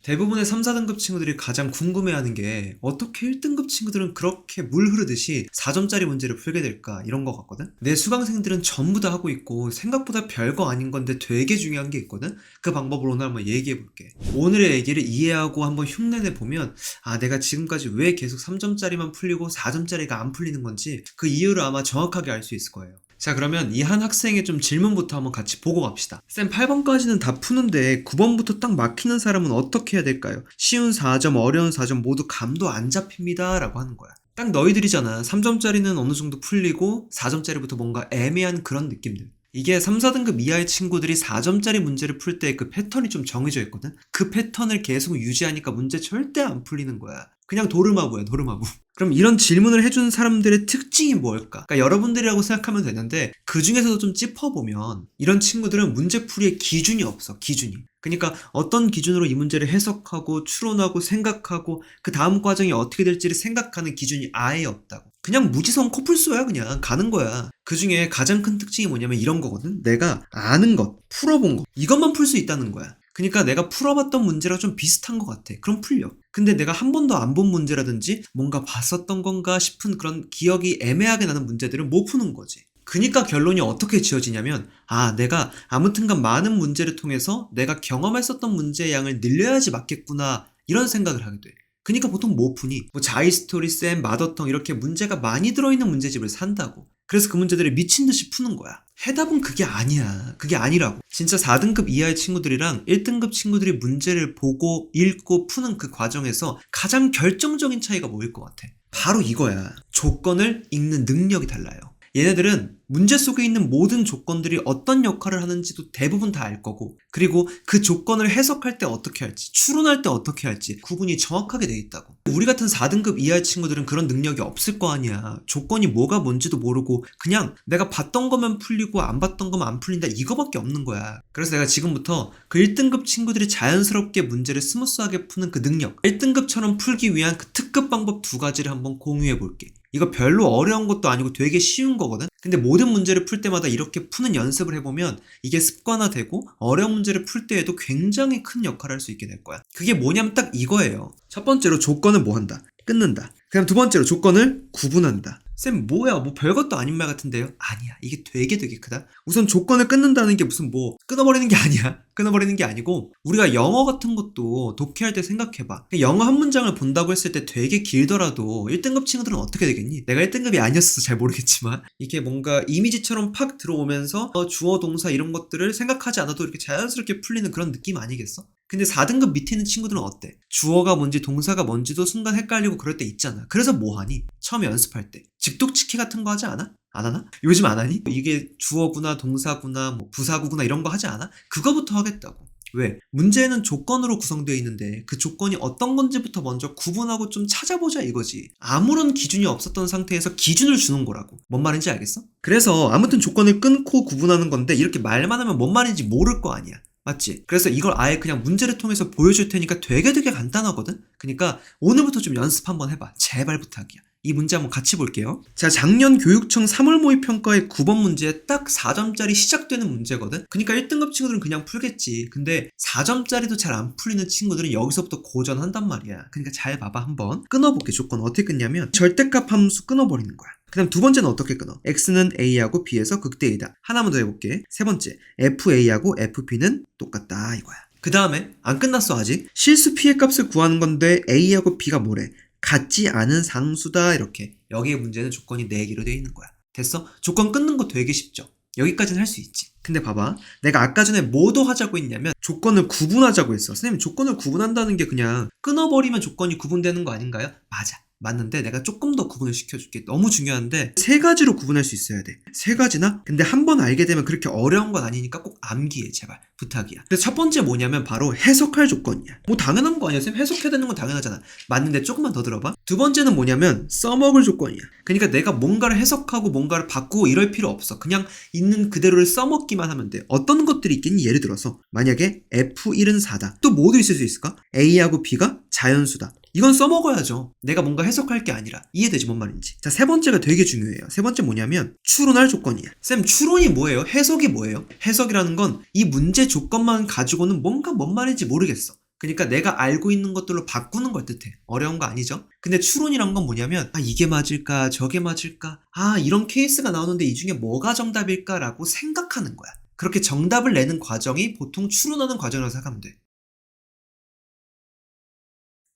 대부분의 3, 4등급 친구들이 가장 궁금해하는 게 어떻게 1등급 친구들은 그렇게 물 흐르듯이 4점짜리 문제를 풀게 될까 이런 거 같거든? 내 수강생들은 전부 다 하고 있고 생각보다 별거 아닌 건데 되게 중요한 게 있거든? 그 방법을 오늘 한번 얘기해 볼게. 오늘의 얘기를 이해하고 한번 흉내내 보면 내가 지금까지 왜 계속 3점짜리만 풀리고 4점짜리가 안 풀리는 건지 그 이유를 아마 정확하게 알 수 있을 거예요. 자, 그러면 이 한 학생의 좀 질문부터 한번 같이 보고 갑시다. 쌤, 8번까지는 다 푸는데 9번부터 딱 막히는 사람은 어떻게 해야 될까요? 쉬운 4점, 어려운 4점 모두 감도 안 잡힙니다 라고 하는 거야. 딱 너희들이잖아. 3점짜리는 어느 정도 풀리고 4점짜리부터 뭔가 애매한 그런 느낌들. 이게 3, 4등급 이하의 친구들이 4점짜리 문제를 풀 때 그 패턴이 좀 정해져 있거든? 그 패턴을 계속 유지하니까 문제 절대 안 풀리는 거야. 그냥 도르마부야, 도르마부. 그럼 이런 질문을 해주는 사람들의 특징이 뭘까? 그러니까 여러분들이라고 생각하면 되는데 그 중에서도 좀 짚어보면 이런 친구들은 문제풀이의 기준이 없어, 기준이. 그러니까 어떤 기준으로 이 문제를 해석하고 추론하고 생각하고 그 다음 과정이 어떻게 될지를 생각하는 기준이 아예 없다고. 그냥 무지성 코뿔소야. 그냥 가는 거야. 그 중에 가장 큰 특징이 뭐냐면 이런 거거든. 내가 아는 것, 풀어본 것, 이것만 풀 수 있다는 거야. 그러니까 내가 풀어봤던 문제랑 좀 비슷한 것 같아. 그럼 풀려. 근데 내가 한 번도 안 본 문제라든지 뭔가 봤었던 건가 싶은 그런 기억이 애매하게 나는 문제들은 못 푸는 거지. 그니까 결론이 어떻게 지어지냐면 내가 아무튼간 많은 문제를 통해서 내가 경험했었던 문제의 양을 늘려야지 맞겠구나 이런 생각을 하게 돼. 그니까 보통 못 푸니? 자이스토리, 쌤, 마더텅 이렇게 문제가 많이 들어있는 문제집을 산다고. 그래서 그 문제들을 미친듯이 푸는 거야. 해답은 그게 아니야. 그게 아니라고. 진짜 4등급 이하의 친구들이랑 1등급 친구들이 문제를 보고 읽고 푸는 그 과정에서 가장 결정적인 차이가 뭐일 것 같아? 바로 이거야. 조건을 읽는 능력이 달라요. 얘네들은 문제 속에 있는 모든 조건들이 어떤 역할을 하는지도 대부분 다 알 거고, 그리고 그 조건을 해석할 때 어떻게 할지, 추론할 때 어떻게 할지 구분이 정확하게 돼 있다고. 우리 같은 4등급 이하의 친구들은 그런 능력이 없을 거 아니야. 조건이 뭐가 뭔지도 모르고 그냥 내가 봤던 거면 풀리고 안 봤던 거면 안 풀린다 이거밖에 없는 거야. 그래서 내가 지금부터 그 1등급 친구들이 자연스럽게 문제를 스무스하게 푸는 그 능력, 1등급처럼 풀기 위한 그 특급 방법 2가지를 한번 공유해 볼게. 이거 별로 어려운 것도 아니고 되게 쉬운 거거든? 근데 모든 문제를 풀 때마다 이렇게 푸는 연습을 해보면 이게 습관화되고 어려운 문제를 풀 때에도 굉장히 큰 역할을 할 수 있게 될 거야. 그게 뭐냐면 딱 이거예요. 첫 번째로 조건을 뭐 한다? 끊는다. 그다음 두 번째로 조건을 구분한다. 쌤, 뭐야? 뭐 별것도 아닌 말 같은데요? 아니야. 이게 되게 크다. 우선 조건을 끊는다는 게 무슨 끊어버리는 게 아니야. 끊어버리는 게 아니고 우리가 영어 같은 것도 독해할 때 생각해봐. 영어 한 문장을 본다고 했을 때 되게 길더라도 1등급 친구들은 어떻게 되겠니? 내가 1등급이 아니었어서 잘 모르겠지만 이게 뭔가 이미지처럼 팍 들어오면서 주어, 동사 이런 것들을 생각하지 않아도 이렇게 자연스럽게 풀리는 그런 느낌 아니겠어? 근데 4등급 밑에 있는 친구들은 어때? 주어가 뭔지 동사가 뭔지도 순간 헷갈리고 그럴 때 있잖아. 그래서 뭐 하니? 처음에 연습할 때 직독치기 같은 거 하지 않아? 안 하나? 요즘 안 하니? 이게 주어구나 동사구나 부사구구나 이런 거 하지 않아? 그거부터 하겠다고. 왜? 문제는 조건으로 구성되어 있는데 그 조건이 어떤 건지부터 먼저 구분하고 좀 찾아보자 이거지. 아무런 기준이 없었던 상태에서 기준을 주는 거라고. 뭔 말인지 알겠어? 그래서 아무튼 조건을 끊고 구분하는 건데 이렇게 말만 하면 뭔 말인지 모를 거 아니야. 맞지? 그래서 이걸 아예 그냥 문제를 통해서 보여줄 테니까 되게 간단하거든? 그러니까 오늘부터 좀 연습 한번 해봐. 제발 부탁이야. 이 문제 한번 같이 볼게요. 자, 작년 교육청 3월 모의 평가의 9번 문제에 딱 4점짜리 시작되는 문제거든? 그러니까 1등급 친구들은 그냥 풀겠지. 근데 4점짜리도 잘 안 풀리는 친구들은 여기서부터 고전한단 말이야. 그러니까 잘 봐봐 한번. 끊어볼게. 조건 어떻게 끊냐면 절대값 함수 끊어버리는 거야. 그 다음 두 번째는 어떻게 끊어? x는 a하고 b에서 극대이다. 하나만 더 해볼게. 세 번째, fa하고 fb는 똑같다 이거야. 그 다음에 안 끝났어 아직. 실수 p의 값을 구하는 건데 a하고 b가 뭐래? 같지 않은 상수다 이렇게. 여기에 문제는 조건이 4개로 되어 있는 거야. 됐어? 조건 끊는 거 되게 쉽죠? 여기까지는 할 수 있지. 근데 봐봐. 내가 아까 전에 뭐도 하자고 했냐면 조건을 구분하자고 했어. 선생님, 조건을 구분한다는 게 그냥 끊어버리면 조건이 구분되는 거 아닌가요? 맞아. 맞는데 내가 조금 더 구분을 시켜줄게. 너무 중요한데 3가지로 구분할 수 있어야 돼. 3가지나? 근데 한 번 알게 되면 그렇게 어려운 건 아니니까 꼭 암기해 제발. 부탁이야. 그래서 첫 번째 뭐냐면 바로 해석할 조건이야. 당연한 거 아니야 쌤? 해석해야 되는 건 당연하잖아. 맞는데 조금만 더 들어봐. 두 번째는 뭐냐면 써먹을 조건이야. 그러니까 내가 뭔가를 해석하고 뭔가를 바꾸고 이럴 필요 없어. 그냥 있는 그대로를 써먹기만 하면 돼. 어떤 것들이 있겠니? 예를 들어서 만약에 F1은 4다. 또 뭐도 있을 수 있을까? A하고 B가 자연수다. 이건 써먹어야죠. 내가 뭔가 해석할 게 아니라. 이해되지 뭔 말인지. 자, 세 번째가 되게 중요해요. 세 번째 뭐냐면 추론할 조건이야. 쌤, 추론이 뭐예요? 해석이 뭐예요? 해석이라는 건 이 문제 조건만 가지고는 뭔가 뭔 말인지 모르겠어. 그러니까 내가 알고 있는 것들로 바꾸는 걸 뜻해. 어려운 거 아니죠? 근데 추론이란 건 뭐냐면 이게 맞을까 저게 맞을까 이런 케이스가 나오는데 이 중에 뭐가 정답일까라고 생각하는 거야. 그렇게 정답을 내는 과정이 보통 추론하는 과정이라고 생각하면 돼.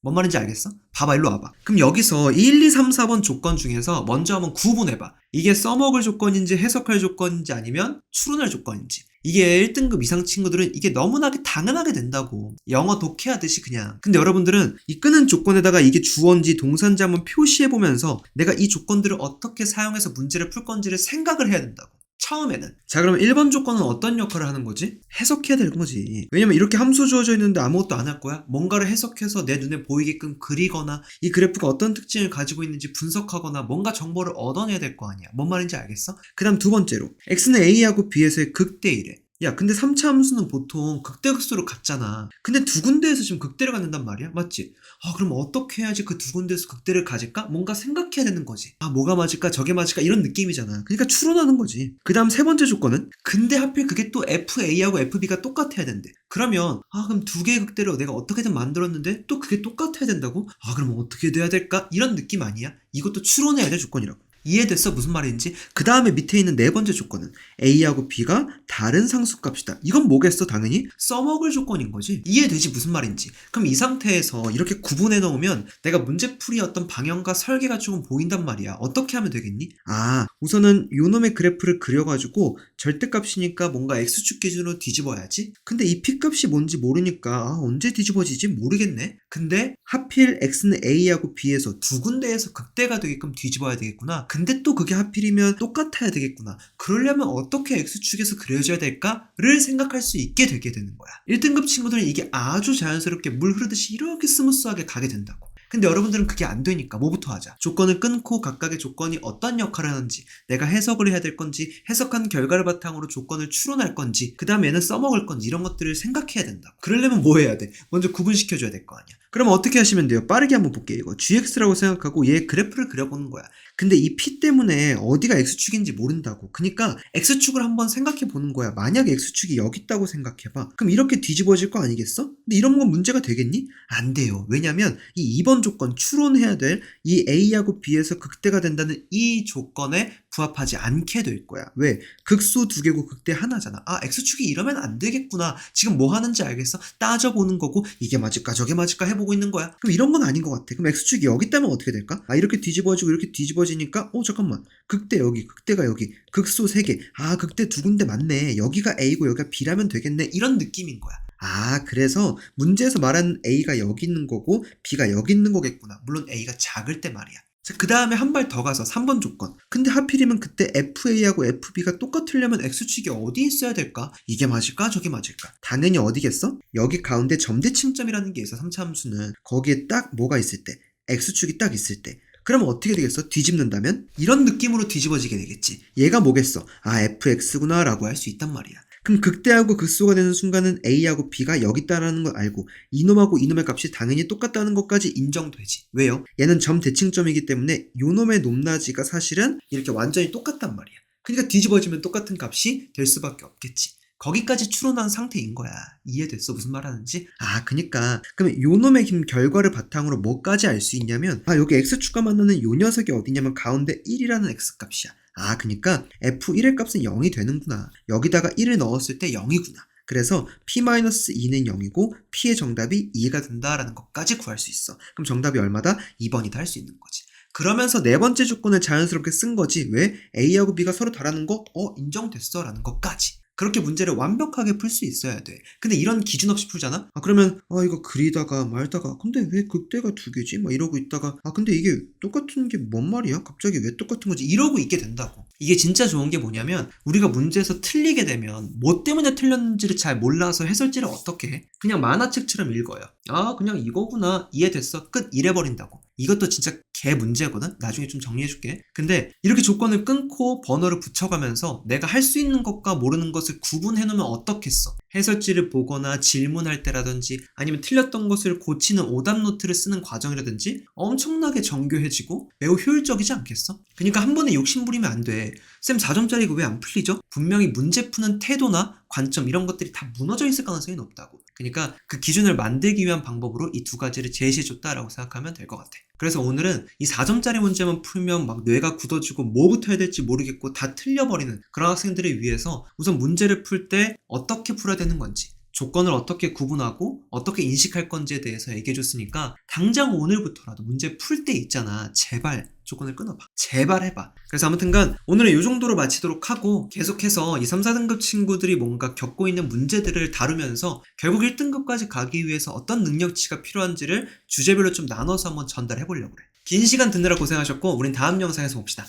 뭔 말인지 알겠어? 봐봐, 일로 와봐. 그럼 여기서 1, 2, 3, 4번 조건 중에서 먼저 한번 구분해봐. 이게 써먹을 조건인지 해석할 조건인지 아니면 추론할 조건인지. 이게 1등급 이상 친구들은 이게 너무나 당연하게 된다고. 영어 독해하듯이 그냥. 근데 여러분들은 이 끄는 조건에다가 이게 주어인지 동사인지 한번 표시해보면서 내가 이 조건들을 어떻게 사용해서 문제를 풀 건지를 생각을 해야 된다고. 처음에는. 자, 그러면 1번 조건은 어떤 역할을 하는 거지? 해석해야 되는 거지. 왜냐면 이렇게 함수 주어져 있는데 아무것도 안 할 거야? 뭔가를 해석해서 내 눈에 보이게끔 그리거나 이 그래프가 어떤 특징을 가지고 있는지 분석하거나 뭔가 정보를 얻어내야 될 거 아니야. 뭔 말인지 알겠어? 그 다음 두 번째로 x는 a하고 b에서의 극대이래. 야, 근데 3차 함수는 보통 극대극소로 같잖아. 근데 두 군데에서 지금 극대를 갖는단 말이야? 맞지? 그럼 어떻게 해야지 그 두 군데에서 극대를 가질까? 뭔가 생각해야 되는 거지. 뭐가 맞을까? 저게 맞을까? 이런 느낌이잖아. 그러니까 추론하는 거지. 그 다음 세 번째 조건은? 근데 하필 그게 또 FA하고 FB가 똑같아야 된대. 그러면 그럼 두 개의 극대를 내가 어떻게든 만들었는데 또 그게 똑같아야 된다고? 그럼 어떻게 돼야 될까? 이런 느낌 아니야? 이것도 추론해야 될 조건이라고. 이해됐어? 무슨 말인지? 그 다음에 밑에 있는 네 번째 조건은 A하고 B가 다른 상수값이다. 이건 뭐겠어? 당연히 써먹을 조건인 거지. 이해되지? 무슨 말인지. 그럼 이 상태에서 이렇게 구분해 놓으면 내가 문제풀이의 어떤 방향과 설계가 조금 보인단 말이야. 어떻게 하면 되겠니? 우선은 요놈의 그래프를 그려가지고 절대값이니까 뭔가 X축 기준으로 뒤집어야지. 근데 이 P값이 뭔지 모르니까 언제 뒤집어지지? 모르겠네. 근데 하필 X는 A하고 B에서 두 군데에서 극대가 되게끔 뒤집어야 되겠구나. 근데 또 그게 하필이면 똑같아야 되겠구나. 그러려면 어떻게 X축에서 그려져야 될까를 생각할 수 있게 되게 되는 거야. 1등급 친구들은 이게 아주 자연스럽게 물 흐르듯이 이렇게 스무스하게 가게 된다고. 근데 여러분들은 그게 안 되니까 뭐부터 하자. 조건을 끊고 각각의 조건이 어떤 역할을 하는지, 내가 해석을 해야 될 건지, 해석한 결과를 바탕으로 조건을 추론할 건지, 그 다음에 얘는 써먹을 건지 이런 것들을 생각해야 된다. 그러려면 뭐 해야 돼? 먼저 구분시켜줘야 될 거 아니야. 그럼 어떻게 하시면 돼요? 빠르게 한번 볼게요. 이거 GX라고 생각하고 얘 그래프를 그려보는 거야. 근데 이 P 때문에 어디가 X축인지 모른다고. 그러니까 X축을 한번 생각해 보는 거야. 만약에 X축이 여기 있다고 생각해봐. 그럼 이렇게 뒤집어질 거 아니겠어? 근데 이런 건 문제가 되겠니? 안 돼요. 왜냐면 이 2번 조건 추론해야 될 이 A하고 B에서 극대가 된다는 이 조건에 부합하지 않게 될 거야. 왜? 극소 두 개고 극대 하나잖아. X축이 이러면 안 되겠구나. 지금 뭐 하는지 알겠어? 따져보는 거고 이게 맞을까 저게 맞을까 해보고 있는 거야. 그럼 이런 건 아닌 것 같아. 그럼 X축이 여기 있다면 어떻게 될까? 이렇게 뒤집어지고 이렇게 뒤집어지니까 잠깐만. 극대 여기, 극대가 여기, 극소 3개. 극대 두 군데 맞네. 여기가 A고 여기가 B라면 되겠네. 이런 느낌인 거야. 그래서 문제에서 말하는 A가 여기 있는 거고 B가 여기 있는 거겠구나. 물론 A가 작을 때 말이야. 자, 그 다음에 한 발 더 가서 3번 조건. 근데 하필이면 그때 FA하고 FB가 똑같으려면 X축이 어디 있어야 될까? 이게 맞을까? 저게 맞을까? 당연히 어디겠어? 여기 가운데 점대칭점이라는 게 있어. 3차 함수는. 거기에 딱 뭐가 있을 때, X축이 딱 있을 때. 그러면 어떻게 되겠어? 뒤집는다면? 이런 느낌으로 뒤집어지게 되겠지. 얘가 뭐겠어? FX구나 라고 할 수 있단 말이야. 그럼 극대하고 극소가 되는 순간은 A하고 B가 여기 있다라는 걸 알고 이놈하고 이놈의 값이 당연히 똑같다는 것까지 인정되지. 왜요? 얘는 점 대칭점이기 때문에 요놈의 높낮이가 사실은 이렇게 완전히 똑같단 말이야. 그러니까 뒤집어지면 똑같은 값이 될 수밖에 없겠지. 거기까지 추론한 상태인 거야. 이해됐어? 무슨 말 하는지? 그니까 그러면 요놈의 결과를 바탕으로 뭐까지 알 수 있냐면 여기 X축과 만나는 요 녀석이 어디냐면 가운데 1이라는 X값이야. 그니까 F1의 값은 0이 되는구나. 여기다가 1을 넣었을 때 0이구나. 그래서 P-2는 0이고 P의 정답이 2가 된다라는 것까지 구할 수 있어. 그럼 정답이 얼마다? 2번이다 할 수 있는 거지. 그러면서 네 번째 조건을 자연스럽게 쓴 거지. 왜? A하고 B가 서로 다르는 거? 인정됐어 라는 것까지. 그렇게 문제를 완벽하게 풀 수 있어야 돼. 근데 이런 기준 없이 풀잖아? 그러면 이거 그리다가 말다가 근데 왜 극대가 두 개지? 이러고 있다가 근데 이게 똑같은 게 뭔 말이야? 갑자기 왜 똑같은 거지? 이러고 있게 된다고. 이게 진짜 좋은 게 뭐냐면 우리가 문제에서 틀리게 되면 뭐 때문에 틀렸는지를 잘 몰라서 해설지를 어떻게 해? 그냥 만화책처럼 읽어요. 그냥 이거구나. 이해됐어. 끝. 이래버린다고. 이것도 진짜 개 문제거든? 나중에 좀 정리해줄게. 근데 이렇게 조건을 끊고 번호를 붙여가면서 내가 할 수 있는 것과 모르는 것을 구분해놓으면 어떻겠어? 해설지를 보거나 질문할 때라든지 아니면 틀렸던 것을 고치는 오답 노트를 쓰는 과정이라든지 엄청나게 정교해지고 매우 효율적이지 않겠어? 그러니까 한 번에 욕심 부리면 안 돼. 쌤 4점짜리 이거 왜 안 풀리죠? 분명히 문제 푸는 태도나 관점 이런 것들이 다 무너져 있을 가능성이 높다고. 그러니까 그 기준을 만들기 위한 방법으로 이 두 가지를 제시해줬다라고 생각하면 될 것 같아. 그래서 오늘은 이 4점짜리 문제만 풀면 막 뇌가 굳어지고 뭐부터 해야 될지 모르겠고 다 틀려버리는 그런 학생들을 위해서 우선 문제를 풀 때 어떻게 풀어야 되는 건지, 조건을 어떻게 구분하고 어떻게 인식할 건지에 대해서 얘기해줬으니까 당장 오늘부터라도 문제 풀 때 있잖아. 제발 조건을 끊어봐. 제발 해봐. 그래서 아무튼간 오늘은 이 정도로 마치도록 하고 계속해서 이 3, 4등급 친구들이 뭔가 겪고 있는 문제들을 다루면서 결국 1등급까지 가기 위해서 어떤 능력치가 필요한지를 주제별로 좀 나눠서 한번 전달해 보려고 그래. 긴 시간 듣느라 고생하셨고 우린 다음 영상에서 봅시다.